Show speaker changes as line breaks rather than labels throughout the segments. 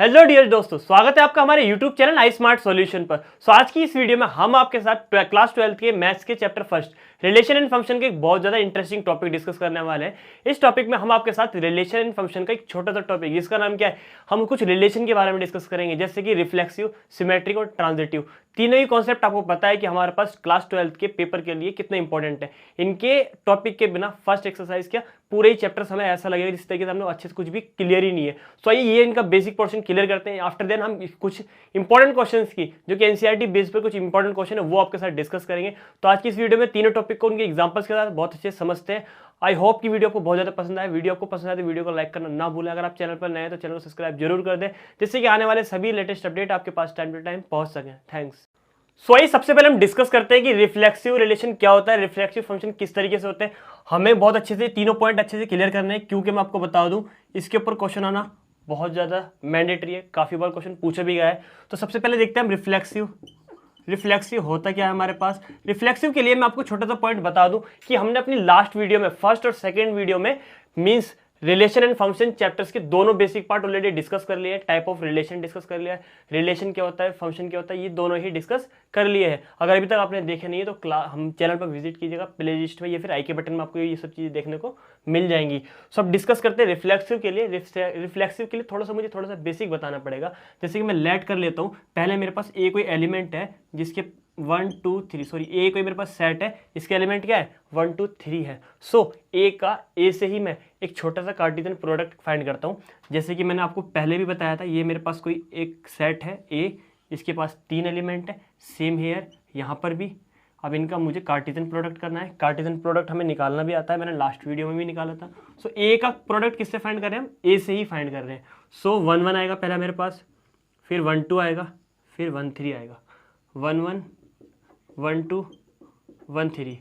Hello dear दोस्तों, स्वागत है आपका हमारे YouTube चैनल आई स्मार्ट सॉल्यूशन पर। आज की इस वीडियो में हम आपके साथ क्लास 12 के मैथ्स के chapter first relation and function के एक बहुत ज्यादा इंटरेस्टिंग टॉपिक डिस्कस करने वाले हैं। इस टॉपिक में हम आपके साथ रिलेशन एंड फंक्शन का एक छोटा सा टॉपिक, जिसका नाम क्या है, हम कुछ रिलेशन के बारे में डिस्कस करेंगे, जैसे कि रिफ्लेक्सिव, सिमेट्रिक और ट्रांजिटिव। तीनों ही कॉन्सेप्ट आपको पता है कि हमारे पास क्लास 12 के पेपर के लिए कितना इंपॉर्टेंट है। इनके टॉपिक के बिना फर्स्ट एक्सरसाइज क्या पूरे ही चैप्टर्स हमें ऐसा लगेगा जिस तरीके से हमने अच्छे से कुछ भी क्लियर ही नहीं है। सो आइए ये इनका बेसिक पोर्शन क्लियर करते हैं। आफ्टर देन हम कुछ इंपॉर्टेंट क्वेश्चंस की, जो कि एनसीईआरटी बेस पर कुछ इंपॉर्टेंट क्वेश्चन है, वो आपके साथ डिस्कस करेंगे। तो आज की इस वीडियो में तीनों टॉपिक को उनके एग्जांपल्स के साथ बहुत अच्छे से समझते हैं। आई होप कि वीडियो आपको बहुत ज्यादा पसंद आए। वीडियो आपको पसंद आए तो वीडियो को लाइक करना ना भूलें। अगर आप चैनल पर नए हैं तो चैनल को सब्सक्राइब जरूर कर दें, जिससे कि आने वाले सभी लेटेस्ट अपडेट आपके पास टाइम टू टाइम पहुंच सकें। थैंक्स। सो आइए सबसे पहले हम डिस्कस करते हैं कि रिफ्लेक्सिव रिलेशन क्या होता है, रिफ्लेक्सिव फंक्शन किस तरीके से होते हैं। हमें बहुत अच्छे से तीनों पॉइंट अच्छे से क्लियर करने हैं, क्योंकि मैं आपको बता दूं इसके ऊपर क्वेश्चन आना बहुत ज्यादा मैंडेटरी है। काफी बार क्वेश्चन पूछा भी गया है। तो सबसे पहले देखते हैं हम रिफ्लेक्सिव होता क्या है हमारे पास। रिफ्लेक्सिव के लिए मैं आपको छोटा सा पॉइंट बता दूं कि हमने अपनी लास्ट वीडियो में, फर्स्ट और सेकेंड वीडियो में, means relation and function chapters के दोनों बेसिक पार्ट ऑलरेडी डिस्कस कर लिए हैं। टाइप ऑफ रिलेशन डिस्कस कर लिया है, रिलेशन क्या होता है, फंक्शन क्या होता है, ये दोनों ही डिस्कस कर लिए हैं। अगर अभी तक आपने देखे नहीं है तो हम चैनल पर विजिट कीजिएगा, प्ले लिस्ट में या फिर आई के बटन में आपको ये सब चीजें देखने को मिल जाएंगी। सो अब डिस्कस करते हैं रिफ्लेक्सिव के लिए। रिफ्लेक्सिव के लिए मुझे थोड़ा सा बेसिक बताना पड़ेगा। जैसे कि मैं लेट कर लेता हूँ। पहले मेरे पास ए कोई एलिमेंट है जिसके 1 2 3 सॉरी ए कोई मेरे पास सेट है, इसके एलिमेंट क्या है 1 2 3 है। सो ए से ही मैं एक छोटा सा कार्टेशियन प्रोडक्ट फाइंड करता हूँ। जैसे कि मैंने आपको पहले भी बताया था, ये मेरे पास कोई एक सेट है ए, इसके पास 3 एलिमेंट है। सेम हेयर यहाँ पर भी। अब इनका मुझे कार्टेशियन प्रोडक्ट करना है। कार्टेशियन प्रोडक्ट हमें निकालना भी आता है, मैंने लास्ट वीडियो में भी निकाला था। सो ए का प्रोडक्ट किससे फाइंड कर रहे हैं हम, ए से ही फाइंड कर रहे हैं। सो 1 1 आएगा पहला मेरे पास, फिर 1 2 आएगा, फिर 1 3 आएगा, 1 1 1 2 1 3।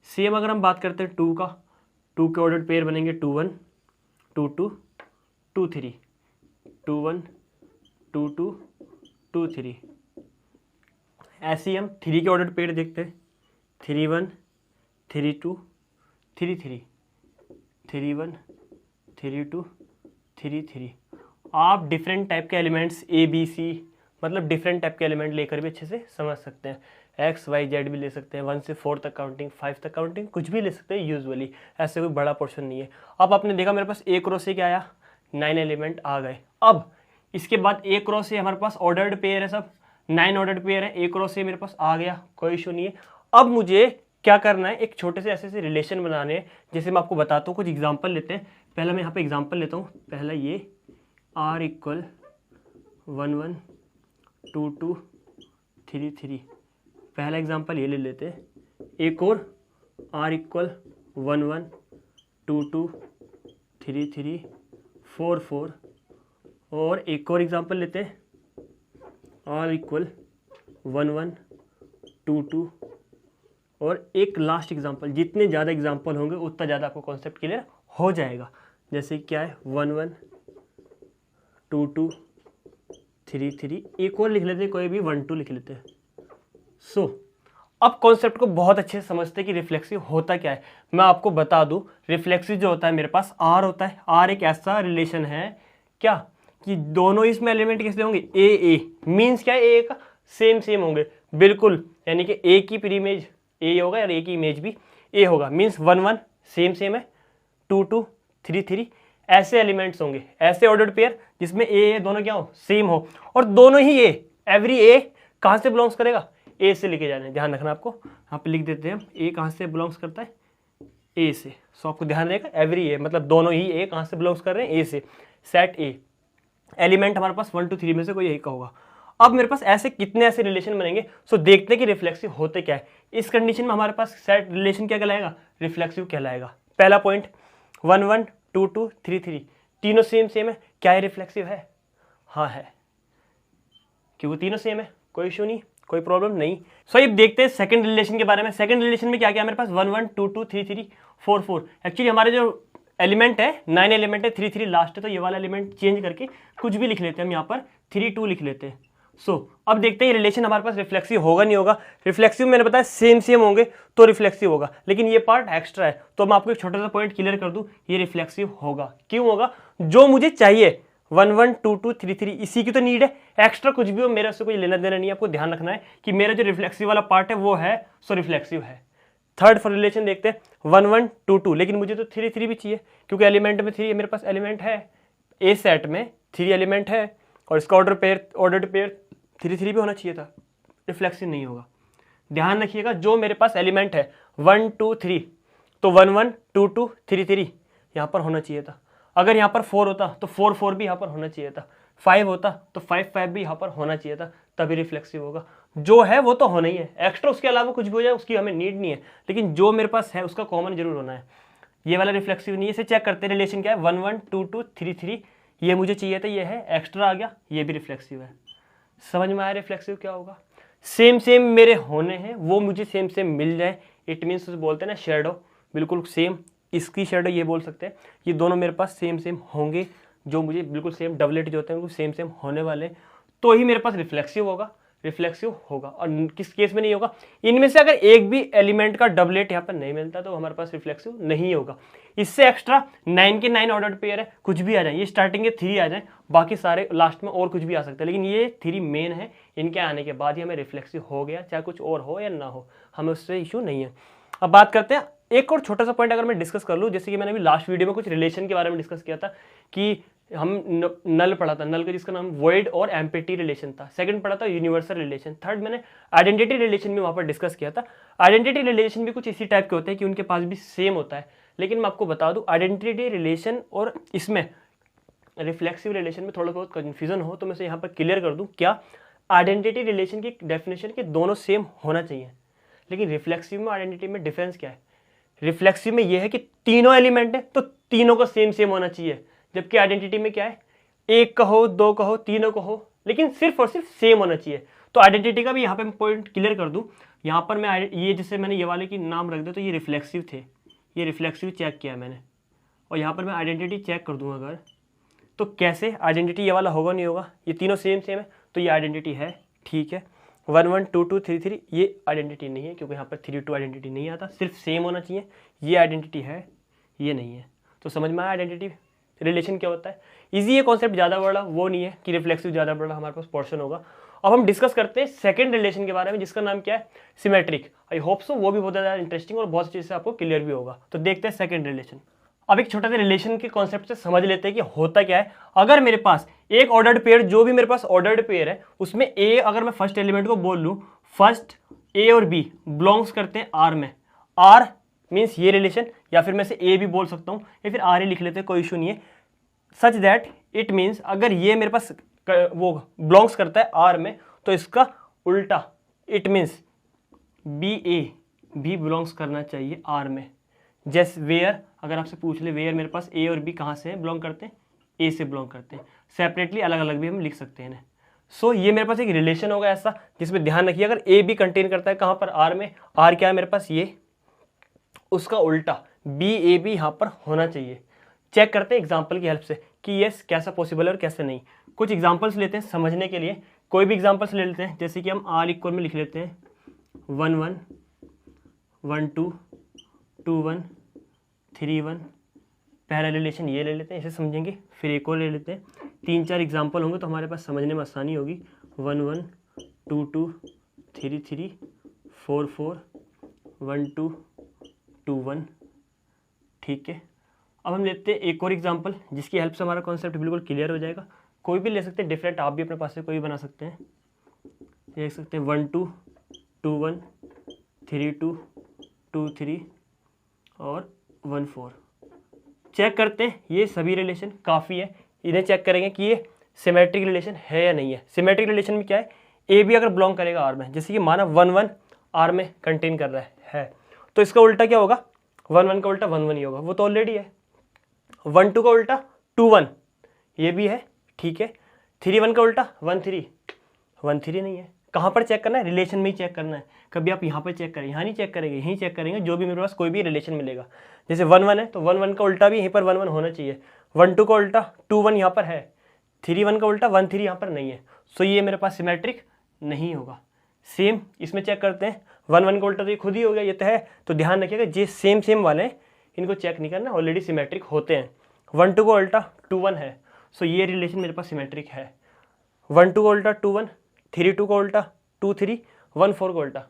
सेम अगर हम बात करते हैं 2 का, 2 के ऑर्डर पेयर बनेंगे 2 1 2 2 2 3, 2 1 2 2 2 3। ऐसे ही हम 3 के ऑर्डर पेयर देखते हैं, 3 1 3 2 3 3, 3 1 3 2 3 3। आप डिफरेंट टाइप के एलिमेंट्स ए बी सी, मतलब डिफरेंट टाइप के एलिमेंट लेकर भी अच्छे से समझ सकते हैं। एक्स वाई जेड भी ले सकते हैं, 1 से 4 तक काउंटिंग, 5 तक काउंटिंग, कुछ भी ले सकते हैं यूजुअली। ऐसे कोई बड़ा पोर्शन नहीं है। अब आपने देखा मेरे पास एक रो से क्या आया, 9 एलिमेंट आ गए। अब इसके बाद एक रो से हमारे पास ऑर्डर्ड पेयर है, सब 9 ऑर्डर्ड पेयर है। एक रो से मेरे पास आ गया, कोई इशू नहीं है। अब मुझे क्या करना है, एक छोटे से ऐसे रिलेशन बनाने हैं। जैसे मैं आपको बताता हूँ, कुछ एग्जाम्पल लेते हैं। पहला मैं यहाँ पे एग्जाम्पल लेता हूँ। पहला ये R = 1 1 2 2 3 3। पहला एग्जांपल ये ले लेते हैं। एक और R = 1 1 2 2 3 3 4 4। और एक और एग्जांपल लेते हैं, R = 1 1 2 2। और एक लास्ट एग्जांपल। जितने ज़्यादा एग्जांपल होंगे उतना ज़्यादा आपको कॉन्सेप्ट क्लियर हो जाएगा। जैसे क्या है 1 1 2 2 3 3। एक और लिख लेते हैं, कोई भी 1 2 लिख लेते हैं। सो अब कॉन्सेप्ट को बहुत अच्छे से समझते हैं कि रिफ्लेक्सिव होता क्या है। मैं आपको बता दूं, रिफ्लेक्सिव जो होता है मेरे पास R होता है। R एक ऐसा रिलेशन है क्या कि दोनों इसमें एलिमेंट कैसे होंगे, ए मीन्स क्या है, ए का सेम होंगे बिल्कुल। यानी कि ए की प्री इमेज ए होगा और ए की इमेज भी ए होगा। मीन्स 1 1 सेम है, 2 2 3 3 ऐसे एलिमेंट्स होंगे, ऐसे ऑर्डर्ड पेयर जिसमें ए दोनों क्या हो, सेम हो। और दोनों ही ए, एवरी ए कहाँ से बिलोंग्स करेगा, ए से लेके जाना है। ध्यान रखना आपको, यहाँ पे लिख देते हैं हम, ए कहाँ से बिलोंग्स करता है, ए से। सो आपको ध्यान रहेगा एवरी ए, मतलब दोनों ही ए कहाँ से बिलोंग्स कर रहे हैं, ए से। सेट ए एलिमेंट हमारे पास 1 2 3 में से कोई एक का होगा। अब मेरे पास ऐसे कितने ऐसे रिलेशन बनेंगे। सो देखते हैं कि रिफ्लेक्सिव होते क्या है। इस कंडीशन में हमारे पास सेट रिलेशन क्या कहलाएगा, रिफ्लेक्सिव कहलाएगा। पहला पॉइंट 1 1 2 2 3 3, तीनों सेम है। क्या है, रिफ्लेक्सिव है? हाँ है, क्योंकि तीनों सेम है, कोई इशू नहीं, कोई प्रॉब्लम नहीं। सो अब देखते हैं सेकंड रिलेशन के बारे में। सेकंड रिलेशन में क्या क्या है मेरे पास, 1 1 2 2 3 3 4 4। एक्चुअली हमारे जो एलिमेंट है 9 एलिमेंट है, 3 3 लास्ट है, तो ये वाला एलिमेंट चेंज करके कुछ भी लिख लेते हैं हम, यहाँ पर 3 2 लिख लेते हैं। सो अब देखते हैं रिलेशन हमारे पास रिफ्लेक्सिव होगा नहीं होगा। रिफ्लेक्सिव मैंने बताया सेम होंगे तो रिफ्लेक्सिव होगा, लेकिन ये पार्ट एक्स्ट्रा है। तो मैं आपको एक छोटा सा पॉइंट क्लियर कर दूं, ये रिफ्लेक्सिव होगा। क्यों होगा, जो मुझे चाहिए 1 1 2 2 3 3 इसी की तो नीड है, एक्स्ट्रा कुछ भी हो मेरा उससे कोई लेना देना नहीं है। आपको ध्यान रखना है कि मेरा जो रिफ्लेक्सिव वाला पार्ट है वो है सो रिफ्लेक्सिव है। थर्ड फॉर रिलेशन देखते हैं 1 1 2 2, लेकिन मुझे तो 3 3 भी चाहिए क्योंकि एलिमेंट में 3 है, मेरे पास एलिमेंट है ए सेट में 3 एलिमेंट है और इसका ऑर्डर पेयर 3 3 भी होना चाहिए था, रिफ्लेक्सिव नहीं होगा। ध्यान रखिएगा जो मेरे पास एलिमेंट है 1 2 3 तो 1 1 2 2 3 3 यहाँ पर होना चाहिए था। अगर यहाँ पर 4 होता तो 4 4 भी यहाँ पर होना चाहिए था, 5 होता तो 5 5 भी यहाँ पर होना चाहिए था, तभी रिफ्लेक्सिव होगा। जो है वो तो होना ही है, एक्स्ट्रा उसके अलावा कुछ भी हो जाए उसकी हमें नीड नहीं है, लेकिन जो मेरे पास है उसका कॉमन जरूर होना है। ये वाला रिफ्लेक्सिव नहीं है, इसे चेक करते हैं रिलेशन क्या है 1 1 2 2 3 3, ये मुझे चाहिए था, ये है एक्स्ट्रा आ गया, ये भी रिफ्लेक्सिव है। समझ में आया रिफ्लेक्सिव क्या होगा? सेम सेम मेरे होने हैं वो मुझे सेम सेम मिल जाए, इट मीन्स बोलते हैं ना शेडो, बिल्कुल सेम इसकी शेडो ये बोल सकते हैं, ये दोनों मेरे पास सेम सेम होंगे, जो मुझे बिल्कुल सेम डबलेट जो होते हैं वो सेम सेम होने वाले, तो ही मेरे पास रिफ्लेक्सिव होगा। और किस केस में नहीं होगा? इनमें से अगर एक भी एलिमेंट का डबलेट यहाँ पर नहीं मिलता तो हमारे पास रिफ्लेक्सिव नहीं होगा। इससे एक्स्ट्रा 9 के 9 ऑर्डर्ड पेयर है, कुछ भी आ जाए, ये स्टार्टिंग के 3 आ जाए, बाकी सारे लास्ट में और कुछ भी आ सकता है, लेकिन ये 3 मेन है, इनके आने के बाद ही हमें रिफ्लेक्सिव हो गया, चाहे कुछ और हो या ना हो, हमें उससे इशू नहीं है। अब बात करते हैं एक और छोटा सा पॉइंट अगर मैं डिस्कस कर लूँ, जैसे कि मैंने अभी लास्ट वीडियो में कुछ रिलेशन के बारे में डिस्कस किया था कि हम नल पढ़ा था, नल का जिसका नाम वॉइड और एम्प्टी रिलेशन था। सेकंड पढ़ा था यूनिवर्सल रिलेशन। थर्ड मैंने आइडेंटिटी रिलेशन भी वहाँ पर डिस्कस किया था। आइडेंटिटी रिलेशन भी कुछ इसी टाइप के होते हैं कि उनके पास भी सेम होता है, लेकिन मैं आपको बता दूँ आइडेंटिटी रिलेशन और इसमें रिफ्लेक्सिव रिलेशन में थोड़ा बहुत कन्फ्यूजन हो तो मैं इसे यहाँ पर क्लियर कर दूँ। क्या आइडेंटिटी रिलेशन की डेफिनेशन के दोनों सेम होना चाहिए, लेकिन रिफ्लेक्सिव में आइडेंटिटी में डिफरेंस क्या है? रिफ्लेक्सिव में यह है कि तीनों एलिमेंट है तो तीनों का सेम सेम होना चाहिए, जबकि आइडेंटिटी में क्या है, एक कहो, दो कहो, तीनों कहो, लेकिन सिर्फ और सिर्फ सेम होना चाहिए। तो आइडेंटिटी का भी यहाँ पे मैं पॉइंट क्लियर कर दूं, यहाँ पर मैं ये जैसे मैंने ये वाले की नाम रख दिया तो ये रिफ्लेक्सिव थे, ये रिफ्लेक्सिव चेक किया मैंने, और यहाँ पर मैं आइडेंटिटी चेक कर दूँ अगर, तो कैसे आइडेंटिटी ये वाला होगा नहीं होगा, ये तीनों सेम सेम है तो ये आइडेंटिटी है, ठीक है। 1 1 2 2 3 3 ये आइडेंटिटी नहीं है क्योंकि यहाँ पर 3 2 आइडेंटिटी नहीं आता, सिर्फ सेम होना चाहिए, ये आइडेंटिटी है, ये नहीं है। तो समझ में आया आइडेंटिटी रिलेशन क्या होता है? इजी है कॉन्सेप्ट, ज़्यादा बड़ा वो नहीं है कि रिफ्लेक्सिव ज़्यादा बड़ा हमारे पास पोर्शन होगा। अब हम डिस्कस करते हैं सेकंड रिलेशन के बारे में जिसका नाम क्या है, सिमेट्रिक। आई होप सो वो भी बहुत ज़्यादा इंटरेस्टिंग और बहुत चीज़ से आपको क्लियर भी होगा। तो देखते हैं सेकंड रिलेशन। अब एक छोटा सा रिलेशन के कॉन्सेप्ट से समझ लेते हैं कि होता क्या है। अगर मेरे पास एक ऑर्डर्ड पेयर, जो भी मेरे पास ऑर्डर्ड पेयर है उसमें ए, अगर मैं फर्स्ट एलिमेंट को बोल लूँ, फर्स्ट ए और बी बिलोंग्स करते हैं आर में, आर मीन्स ये रिलेशन, या फिर मैं से ए भी बोल सकता हूँ या फिर आर ही लिख लेते हैं, कोई इशू नहीं है। सच दैट इट मीन्स अगर ये मेरे पास वो बिलोंग्स करता है आर में तो इसका उल्टा, इट मीन्स बी ए भी बिलोंग्स करना चाहिए आर में। जैसे वेयर, अगर आपसे पूछ ले वेयर मेरे पास ए और बी कहाँ से बिलोंग करते हैं, ए से बिलोंग करते हैं, सेपरेटली अलग अलग भी हम लिख सकते हैं। सो ये मेरे पास एक रिलेशन होगा ऐसा जिसमें ध्यान रखिए अगर ए बी कंटेन करता है कहाँ पर, आर में, आर क्या है मेरे पास ये, उसका उल्टा बी ए बी यहाँ पर होना चाहिए। चेक करते हैं एग्जाम्पल की हेल्प से कि यस कैसा पॉसिबल है और कैसे नहीं। कुछ एग्जाम्पल्स लेते हैं समझने के लिए, कोई भी एग्जाम्पल्स ले लेते हैं, जैसे कि हम आर इक्वल में लिख लेते हैं 1 1 1 2 2 1 3 1, पहला रिलेशन ये ले लेते हैं, इसे समझेंगे। फिर एक और ले लेते हैं, 3 4 एग्जाम्पल होंगे तो हमारे पास समझने में आसानी होगी। 1 1 2 2 3 3 4 4 1 2 2 1, ठीक है। अब हम लेते हैं एक और एग्जाम्पल जिसकी हेल्प से हमारा कॉन्सेप्ट बिल्कुल क्लियर हो जाएगा। कोई भी ले सकते हैं डिफरेंट, आप भी अपने पास से कोई भी बना सकते हैं। देख सकते हैं 1 2 2 1 3 2 2 3 और 1 4। चेक करते हैं ये सभी रिलेशन काफ़ी है, इन्हें चेक करेंगे कि ये सिमेट्रिक रिलेशन है या नहीं है। सिमेट्रिक रिलेशन में क्या है, ए भी अगर बिलोंग करेगा आर में, जैसे कि माना 1 1 आर में कंटेन कर रहा है तो इसका उल्टा क्या होगा, 1 1 का उल्टा 1 1 ही होगा, वो तो ऑलरेडी है। 1 2 का उल्टा 2 1 ये भी है, ठीक है। 3 1 का उल्टा 1 3 1 3 नहीं है। कहाँ पर चेक करना है, रिलेशन में ही चेक करना है। कभी आप यहाँ पर चेक करें, यहाँ नहीं चेक करेंगे, यहीं चेक करेंगे, जो भी मेरे पास कोई भी रिलेशन मिलेगा। जैसे 1 1 है तो 1 1 का उल्टा भी यहीं पर 1 1 होना चाहिए। 1 2 का उल्टा 2 1 यहाँ पर है, 3 1 का उल्टा 1 3 यहाँ पर नहीं है, सो ये मेरे पास सिमेट्रिक नहीं होगा। सेम इसमें चेक करते हैं, 1 1 का उल्टा तो ये खुद ही हो गया, ये तो है, तो ध्यान रखिएगा ये सेम सेम वाले हैं, इनको चेक नहीं करना, ऑलरेडी सिमेट्रिक होते हैं। 1 2 का उल्टा 2 1 है सो ये रिलेशन मेरे पास सिमेट्रिक है। 1 2 का उल्टा 2 1, 3 2 का उल्टा 2 3, 1 4 का उल्टा।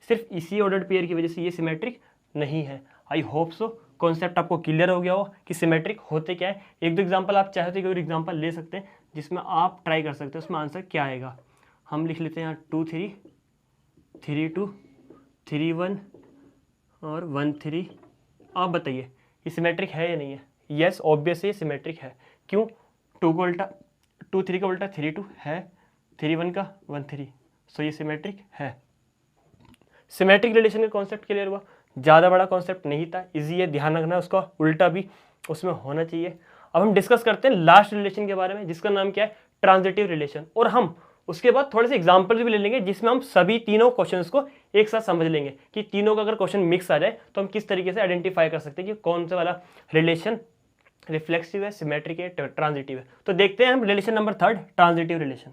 सिर्फ इसी ऑर्डर्ड पेयर की वजह से ये सिमेट्रिक नहीं है। आई होप सो कॉन्सेप्ट आपको क्लियर हो गया हो कि सिमेट्रिक होते क्या है। एक दो एग्जांपल आप चाहे तो एक एग्जांपल ले सकते हैं जिसमें आप ट्राई कर सकते हैं उसमें आंसर क्या आएगा। हम लिख लेते हैं यहाँ 2 3, 3 2, 3 1 और 1 3। आप बताइए ये सिमेट्रिक है या नहीं है। यस ऑब्वियस ये सिमेट्रिक है। क्यों? 2 का उल्टा 2 3 का उल्टा 3 2 है, 3 1 का 1 3। सो ये सिमेट्रिक है। सिमेट्रिक रिलेशन का कॉन्सेप्ट क्लियर हुआ। ज़्यादा बड़ा कॉन्सेप्ट नहीं था, इजी है, ध्यान रखना उसका उल्टा भी उसमें होना चाहिए। अब हम डिस्कस करते हैं लास्ट रिलेशन के बारे में जिसका नाम क्या है, ट्रांजिटिव रिलेशन। और हम उसके बाद थोड़े से एग्जाम्पल भी ले लेंगे जिसमें हम सभी तीनों क्वेश्चंस को एक साथ समझ लेंगे कि तीनों का अगर क्वेश्चन मिक्स आ जाए तो हम किस तरीके से आइडेंटिफाई कर सकते हैं कि कौन सा वाला रिलेशन रिफ्लेक्सिव है, सिमेट्रिक है, ट्रांजिटिव है। तो देखते हैं हम रिलेशन नंबर 3, ट्रांजिटिव रिलेशन।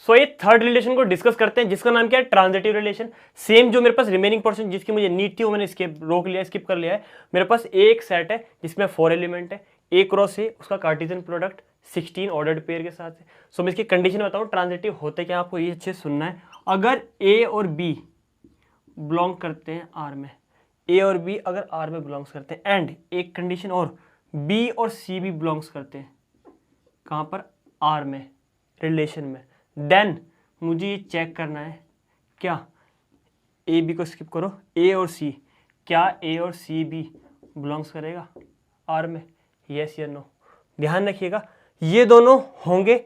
सो ये थर्ड रिलेशन को डिस्कस करते हैं जिसका नाम क्या है, ट्रांजिटिव रिलेशन। सेम जो मेरे पास रिमेनिंग पोर्शन जिसकी मुझे नीड थी वो मैंने रोक लिया, स्किप कर लिया है। मेरे पास एक सेट है जिसमें 4 एलिमेंट है, ए क्रॉस ए, उसका कार्टेशियन प्रोडक्ट 16 ऑर्डर्ड पेयर के साथ है। सो मैं इसकी कंडीशन बताऊं ट्रांजिटिव होते क्या, आपको ये अच्छे सुनना है। अगर ए और बी बिलोंग करते हैं आर में, ए और बी अगर आर में बिलोंग्स करते हैं, एंड एक कंडीशन और बी और सी भी बिलोंग्स करते हैं कहाँ पर, आर में, रिलेशन में, देन मुझे ये चेक करना है क्या ए बी को स्किप करो, ए और सी, क्या ए और सी भी बिलोंग्स करेगा आर में, यस या नो। ध्यान रखिएगा ये दोनों होंगे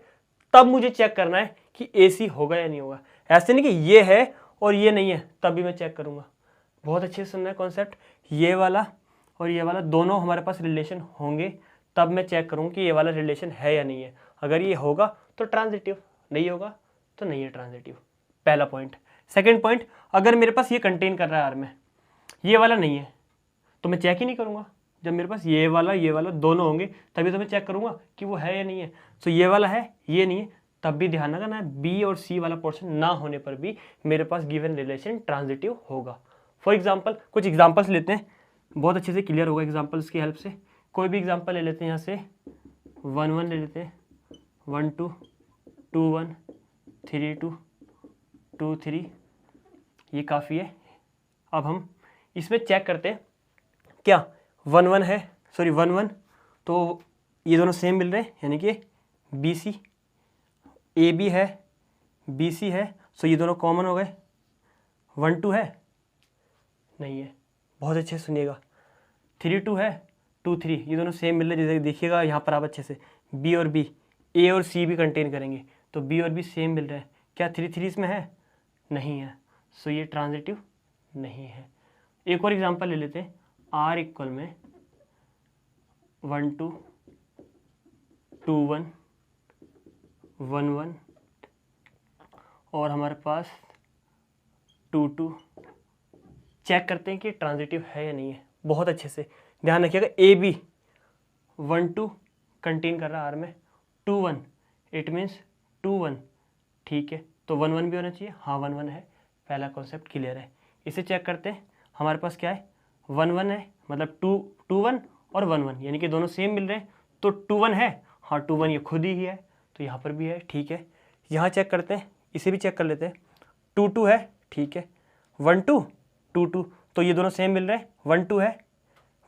तब मुझे चेक करना है कि ए सी होगा या नहीं होगा। ऐसे नहीं कि ये है और ये नहीं है तभी मैं चेक करूंगा। बहुत अच्छे से सुनना है कॉन्सेप्ट, ये वाला और ये वाला दोनों हमारे पास रिलेशन होंगे तब मैं चेक करूँगा कि ये वाला रिलेशन है या नहीं है। अगर ये होगा तो ट्रांजिटिव, नहीं होगा तो नहीं है ट्रांजिटिव। पहला पॉइंट। सेकंड पॉइंट, अगर मेरे पास ये कंटेन कर रहा है आर में, ये वाला नहीं है तो मैं चेक ही नहीं करूँगा। जब मेरे पास ये वाला दोनों होंगे तभी तो मैं चेक करूँगा कि वो है या नहीं है। सो ये वाला है, ये नहीं है, तब भी ध्यान रखना है बी और सी वाला पोर्शन ना होने पर भी मेरे पास गिवन रिलेशन ट्रांजिटिव होगा। फॉर एग्जाम्पल कुछ एग्जाम्पल्स लेते हैं, बहुत अच्छे से क्लियर होगा एग्जाम्पल्स की हेल्प से। कोई भी एग्जाम्पल ले लेते हैं, यहाँ से 1 1 ले लेते हैं, 1 2, 2 1, 3 2, 2 3, ये काफ़ी है। अब हम इसमें चेक करते हैं क्या 1 1 है, सॉरी 1 1, तो ये दोनों सेम मिल रहे हैं यानी कि बी सी, ए बी है, बी सी है, सो ये दोनों कॉमन हो गए। 1 2 है, नहीं है, बहुत अच्छे से सुनिएगा। 3 2 है, 2 3, ये दोनों सेम मिल रहे हैं। जैसे देखिएगा यहाँ पर आप अच्छे से बी और बी, ए और सी भी कंटेन करेंगे तो बी और बी सेम मिल रहे हैं। क्या 3 3 इसमें है, नहीं है, सो ये ट्रांजिटिव नहीं है। एक और एग्जांपल ले लेते हैं, आर इक्वल में 1 2, 2 1, 1 1 और हमारे पास 2 2। चेक करते हैं कि ट्रांजिटिव है या नहीं है। बहुत अच्छे से ध्यान रखिएगा, ए बी 1 2 कंटेन कर रहा है आर में, 2 1 इट मीन्स 2 1, ठीक है, तो 1 1 भी होना चाहिए। हाँ 1 1 है, पहला कॉन्सेप्ट क्लियर है। इसे चेक करते हैं, हमारे पास क्या है 1 1 है, मतलब 2 1 और 1 1 यानी कि दोनों सेम मिल रहे हैं। तो 2 1 है, हाँ 2 1 ये खुद ही है तो यहाँ पर भी है, ठीक है। यहाँ चेक करते हैं, इसे भी चेक कर लेते हैं, 2 2 है, ठीक है, 1 2 2 2, तो ये दोनों सेम मिल रहे हैं। 1 2 है,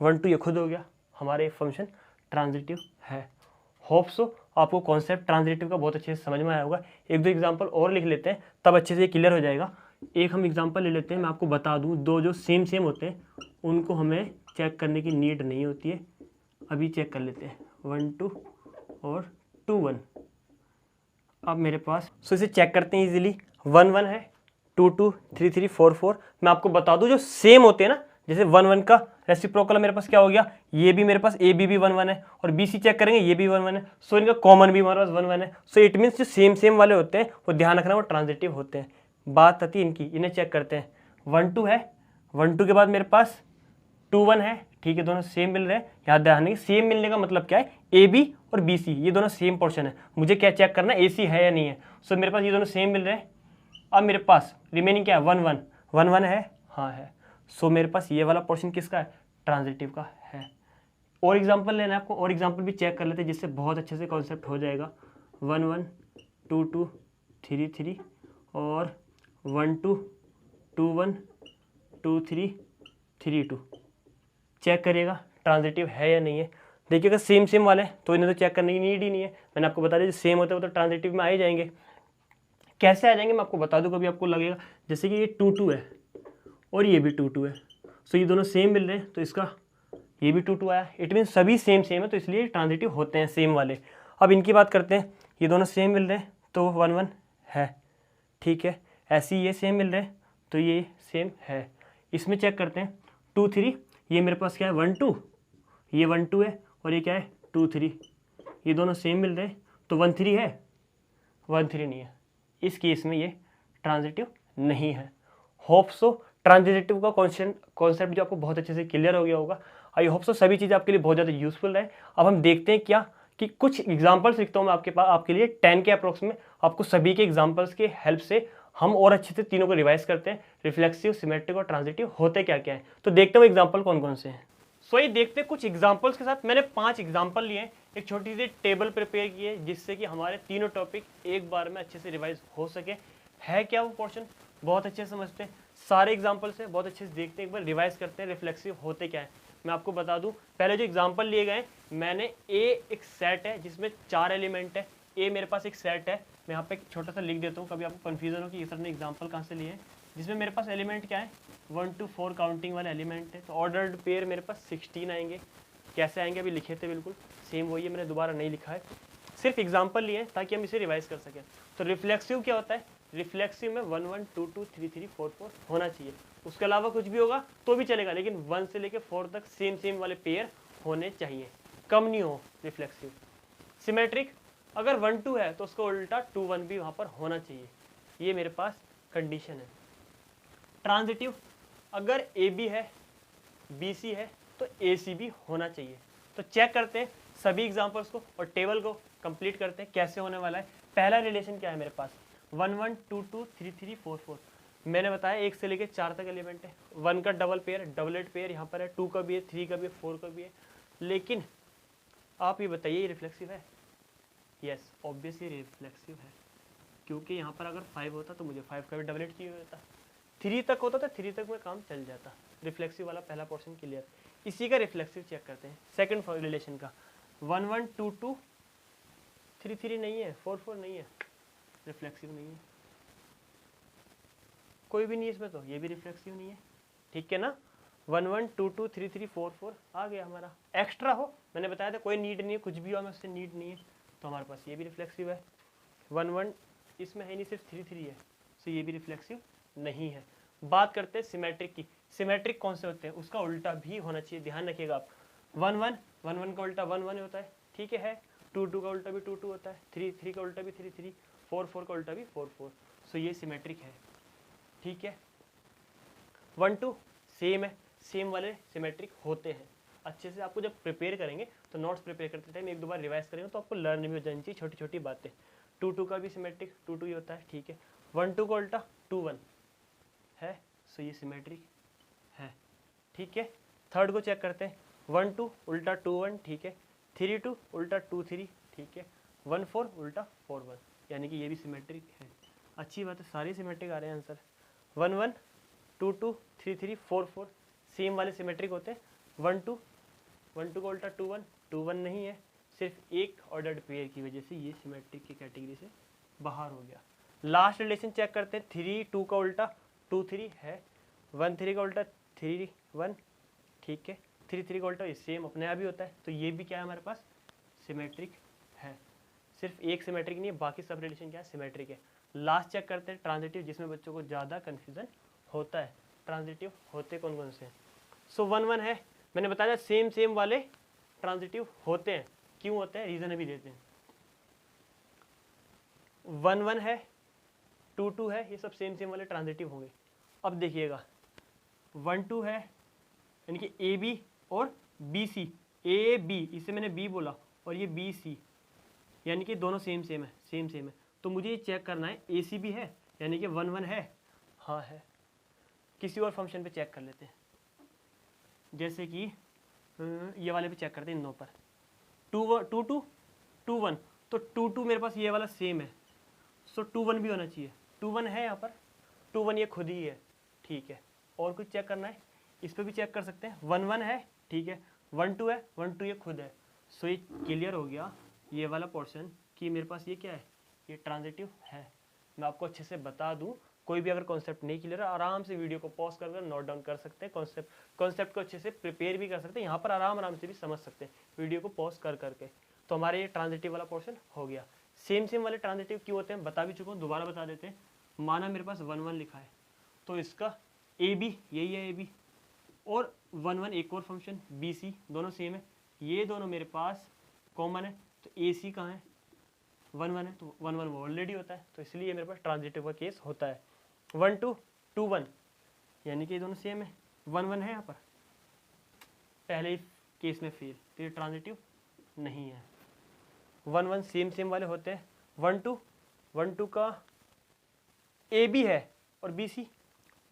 1 2 ये खुद हो गया, हमारे फंक्शन ट्रांजिटिव है। होप सो आपको कॉन्सेप्ट ट्रांजिटिव का बहुत अच्छे से समझ में आया होगा। एक दो एग्जांपल और लिख लेते हैं तब अच्छे से क्लियर हो जाएगा। एक हम एग्जांपल ले लेते हैं, मैं आपको बता दूं, दो जो सेम होते हैं उनको हमें चेक करने की नीड नहीं होती है। अभी चेक कर लेते हैं, 1 2 और 2 1। अब मेरे पास सो इसे चेक करते हैं इजीली, 1 1 है, 2 2, 3 3, 4 4। मैं आपको बता दूं जो सेम होते हैं ना, जैसे 1 1 का रेसिप्रोकल मेरे पास क्या हो गया, ये भी मेरे पास ए बी भी 1 1 है और बी सी चेक करेंगे ये भी 1 1 है। सो इनका कॉमन भी हमारे पास 1 1 है। सो इट मीन्स जो सेम वाले होते हैं वो ध्यान रखना वो ट्रांजिटिव होते हैं। बात आती है इनकी, इन्हें चेक करते हैं। 1 2 है, 1 2 के बाद मेरे पास 2 1 है, ठीक है, दोनों सेम मिल रहे हैं। याद ध्यान रखिए सेम मिलने का मतलब क्या है, ए बी और बी सी ये दोनों सेम पोर्शन है। मुझे क्या चेक करना है, ए सी है या नहीं है। सो मेरे पास ये दोनों सेम मिल रहे हैं। अब मेरे पास रिमेनिंग क्या है, 1 1, 1 1 है, हाँ है। सो मेरे पास ये वाला पोर्शन किसका है, ट्रांजिटिव का है। और एग्जाम्पल लेना है आपको, और एग्जाम्पल भी चेक कर लेते हैं जिससे बहुत अच्छे से कॉन्सेप्ट हो जाएगा। 1 1 2 2 3 3 और 1 2 2 1 2 3 3 2। चेक करिएगा ट्रांजिटिव है या नहीं है। देखिएगा सेम सेम वाले तो इन्हें तो चेक करने की नीड ही नहीं है। मैंने आपको बता दिया जो सेम होते हैं वो तो ट्रांजिटिव में आ ही जाएंगे। कैसे आ जाएंगे मैं आपको बता दूं, कभी आपको लगेगा जैसे कि ये 2 2 है और ये भी 2 2 है, सो ये दोनों सेम मिल रहे हैं तो इसका ये भी 2 2 आया। इट मीन सभी सेम सेम है तो इसलिए ट्रांजिटिव होते हैं सेम वाले। अब इनकी बात करते हैं, ये दोनों सेम मिल रहे हैं तो 1 1 है, ठीक है। ऐसे ही ये सेम मिल रहे हैं तो ये सेम है। इसमें चेक करते हैं 2 3, ये मेरे पास क्या है 1 2, ये 1 2 है और ये क्या है 2 3। ये दोनों सेम मिल रहे हैं तो 1 3 है, 1 3 नहीं है। इस केस में ये ट्रांजिटिव नहीं है। होप सो ट्रांजिटिव का कॉन्सेप्ट जो आपको बहुत अच्छे से क्लियर हो गया होगा। आई होप सो सभी चीज़ें आपके लिए बहुत ज़्यादा यूजफुल रहे। अब हम देखते हैं क्या कि कुछ एग्जांपल्स लिखता हूँ मैं आपके पास, आपके लिए 10 के अप्रोक्स में। आपको सभी के एग्जांपल्स के हेल्प से हम और अच्छे से तीनों को रिवाइज करते हैं, रिफ्लेक्सिव, सिमेट्रिक और ट्रांजिटिव होते क्या क्या है। तो देखते हैं एग्जाम्पल कौन कौन से हैं। सो ये देखते हैं कुछ एग्जाम्पल्स के साथ। मैंने 5 एग्जाम्पल लिए हैं, एक छोटी सी टेबल प्रिपेयर की है जिससे कि हमारे तीनों टॉपिक एक बार में अच्छे से रिवाइज हो सके। है क्या वो पोर्शन, बहुत अच्छे से समझते हैं। सारे एग्जाम्पल्स हैं, बहुत अच्छे से देखते हैं, एक बार रिवाइज करते हैं रिफ्लेक्सिव होते क्या है। मैं आपको बता दूं, पहले जो एग्जाम्पल लिए गए मैंने एक सेट है जिसमें 4 एलिमेंट है। मेरे पास एक सेट है, मैं यहाँ पे छोटा सा लिख देता हूँ, कभी आपको कन्फ्यूजन हो कि ये सर ने एग्जाम्पल कहाँ से लिए हैं। जिसमें मेरे पास एलिमेंट क्या है 1 to 4 काउंटिंग वाले एलिमेंट है। तो ऑर्डर्ड पेयर मेरे पास 16 आएंगे। कैसे आएंगे अभी लिखे थे बिल्कुल सेम वही है, मैंने दोबारा नहीं लिखा है, सिर्फ एग्जाम्पल लिए ताकि हम इसे रिवाइज कर सकें। तो रिफ्लेक्सिव क्या होता है, रिफ्लेक्सिव में 1 1 2 2 3 3 4 4 होना चाहिए। उसके अलावा कुछ भी होगा तो भी चलेगा, लेकिन 1 से लेकर 4 तक सेम सेम वाले पेयर होने चाहिए, कम नहीं हो रिफ्लेक्सिव। सिमेट्रिक अगर 1 2 है तो उसका उल्टा 2 1 भी वहाँ पर होना चाहिए, ये मेरे पास कंडीशन है। ट्रांजिटिव अगर ए बी है बी सी है तो ए सी भी होना चाहिए। तो चेक करते हैं सभी एग्जांपल्स को और टेबल को कंप्लीट करते हैं कैसे होने वाला है। पहला रिलेशन क्या है मेरे पास 1 1 2 2 3 3 4 4। मैंने बताया 1 से लेकर 4 तक एलिमेंट है। 1 का डबल पेयर डबलेट पेयर यहाँ पर है, 2 का भी है, 3 का भी है, 4 का भी है। लेकिन आप ये बताइए ये रिफ्लेक्सिव है? यस ऑब्वियसली रिफ्लेक्सिव है, क्योंकि यहाँ पर अगर 5 होता तो मुझे 5 का भी डबलेट चाहिए होता। 3 तक होता तो 3 तक में काम चल जाता। रिफ्लेक्सिव वाला पहला पोर्शन क्लियर। इसी का रिफ्लेक्सिव चेक करते हैं सेकंड रिलेशन का 1 1 2 2 3 3 नहीं है, 4 4 नहीं है, रिफ्लेक्सिव नहीं है, कोई भी नहीं है इसमें, तो ये भी रिफ्लेक्सिव नहीं है, ठीक है ना। 1 1 2 2 3 3 4 4 आ गया हमारा। एक्स्ट्रा हो मैंने बताया था कोई नीड नहीं है, कुछ भी हो हमें उससे नीड नहीं है, तो हमारे पास ये भी रिफ्लेक्सिव है। 1 1 इसमें है नहीं, सिर्फ 3 3 है, तो ये भी रिफ्लेक्सिव नहीं है। बात करते हैं सिमेट्रिक की। सिमेट्रिक कौन से होते हैं, उसका उल्टा भी होना चाहिए, ध्यान रखिएगा आप। 1 1 1 1 का उल्टा 1 1 होता है, ठीक है। 2 2 का उल्टा भी 2 2 होता है, 3 3 का उल्टा भी 3 3, 4 4 का उल्टा भी 4 4। सो ये सिमेट्रिक है, ठीक है। 1 2 सेम है, सेम वाले सिमेट्रिक होते हैं। अच्छे से आपको जब प्रिपेयर करेंगे तो नोट्स प्रिपेयर करते टाइम एक दो बार रिवाइज करेंगे तो आपको लर्न भी हो जानी चाहिए छोटी छोटी बातें। 2 2 का भी सिमेट्रिक 2 2 ही होता है, ठीक है। 1 2 का उल्टा 2 1 है, सो ये सिमेट्रिक है, ठीक है। थर्ड को चेक करते हैं 1 2 उल्टा 2 1, ठीक है। 3 2 उल्टा 2 3, ठीक है। 1 4 उल्टा 4 1, यानी कि ये भी सिमेट्रिक है। अच्छी बात है, सारे सिमेट्रिक आ रहे हैं आंसर। 1 1 2 2 3 3 4 4 सेम वाले सिमेट्रिक होते हैं। 1 2 का उल्टा 2 1, 2 1 नहीं है, सिर्फ एक ऑर्डर्ड पेयर की वजह से ये सिमेट्रिक की कैटेगरी से बाहर हो गया। लास्ट रिलेशन चेक करते हैं 3 2 का उल्टा 2 3 है, 1 3 का उल्टा 3 1, ठीक है। 3 3 का उल्टा सेम अपने आप ही होता है, तो ये भी क्या है हमारे पास सिमेट्रिक है। सिर्फ एक सिमेट्रिक नहीं है, बाकी सब रिलेशन क्या है सिमेट्रिक है। लास्ट चेक करते हैं ट्रांजिटिव, जिसमें बच्चों को ज़्यादा कन्फ्यूजन होता है। ट्रांजिटिव होते कौन कौन से हैं? सो 1 1 है, मैंने बताया सेम सेम वाले ट्रांजिटिव होते हैं। क्यों होते हैं रीजन अभी देते हैं। 1 1 है, 2 2 है, ये सब सेम सेम वाले ट्रांजिटिव होंगे। अब देखिएगा 1 2 है यानी कि ए बी और बी सी, ए बी इसे मैंने बी बोला और ये बी सी, यानी कि दोनों सेम सेम है, सेम सेम है। तो मुझे ये चेक करना है ए सी भी है, यानी कि 1 1 है, हाँ है। किसी और फंक्शन पे चेक कर लेते हैं, जैसे कि ये वाले भी चेक करते हैं इन दोनों पर, 2 1 तो 2 मेरे पास ये वाला सेम है, सो 2 1 भी होना चाहिए। 2 1 है यहाँ पर, 2 1 ये खुद ही है, ठीक है। और कुछ चेक करना है, इस पर भी चेक कर सकते हैं। 1 1 है, ठीक है। 1 2 है, 1 2 ये खुद है। सो ये क्लियर हो गया ये वाला पोर्शन कि मेरे पास ये क्या है, ये ट्रांजिटिव है। मैं आपको अच्छे से बता दूं, कोई भी अगर कॉन्सेप्ट नहीं क्लियर है आराम से वीडियो को पॉज कर नोट डाउन कर सकते हैं, कॉन्सेप्ट को अच्छे से प्रिपेयर भी कर सकते हैं, यहाँ पर आराम से भी समझ सकते हैं वीडियो को पॉज कर करके। तो हमारे ये ट्रांजिटिव वाला पोर्शन हो गया। सेम वाले ट्रांजिटिव क्यों होते हैं बता भी चुका हूँ, दोबारा बता देते हैं। माना मेरे पास 1 1 लिखा है तो इसका ए बी यही है, ए बी, और 1 1 एक और फंक्शन बी सी, दोनों सेम है। ये दोनों मेरे पास कॉमन है, तो ए सी कहाँ है, 1 1 है, तो 1 1 ऑलरेडी होता है, तो इसलिए मेरे पास ट्रांजिटिव का केस होता है। 1 2 2 1 यानी कि ये दोनों सेम है, 1 1 है यहाँ पर, पहले ही केस में फेल, तो ये ट्रांजिटिव नहीं है। 1 1 सेम वाले होते हैं। 1 2 का ए बी है और बी सी,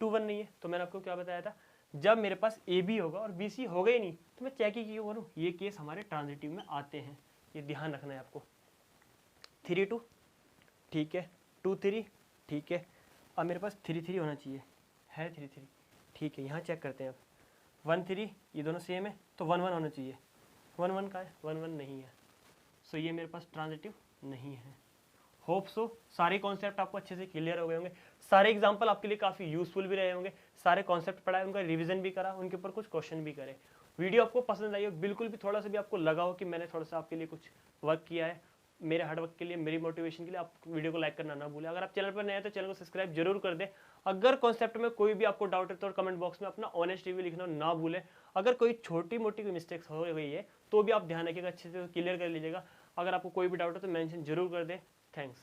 2 1 नहीं है। तो मैंने आपको क्या बताया था, जब मेरे पास ए बी होगा और बी सी होगा ही नहीं तो मैं चेक ही क्यों करूँ, ये केस हमारे ट्रांजिटिव में आते हैं, ये ध्यान रखना है आपको। 3 2 ठीक है, 2 3 ठीक है। अब मेरे पास 3 3 होना चाहिए, है 3 3 ठीक है। यहाँ चेक करते हैं अब 1 3, ये दोनों सेम है तो 1 1 होना चाहिए। 1 1 का है, 1 1 नहीं है, सो ये मेरे पास ट्रांजिटिव नहीं है। होप सो सारे कॉन्सेप्ट आपको अच्छे से क्लियर हो गए होंगे, सारे एग्जांपल आपके लिए काफ़ी यूजफुल भी रहे होंगे, सारे कॉन्सेप्ट पढ़ाए, उनका रिवीजन भी करा, उनके ऊपर कुछ क्वेश्चन भी करे। वीडियो आपको पसंद आई हो, बिल्कुल भी थोड़ा सा भी आपको लगा हो कि मैंने थोड़ा सा आपके लिए कुछ वर्क किया है, मेरे हार्ड वर्क के लिए, मेरी मोटिवेशन के लिए, आप वीडियो को लाइक करना ना भूलें। अगर आप चैनल पर नए हैं तो चैनल को सब्सक्राइब जरूर कर दें। अगर कॉन्सेप्ट में कोई भी आपको डाउट है तो कमेंट बॉक्स में अपना ऑनेस्ट रिव्यू लिखना ना भूलें। अगर कोई छोटी मोटी मिस्टेक्स हो गई है तो भी आप ध्यान रखिएगा, अच्छे से क्लियर कर लीजिएगा। अगर आपको कोई भी डाउट है तो मेंशन जरूर कर दें। थैंक्स।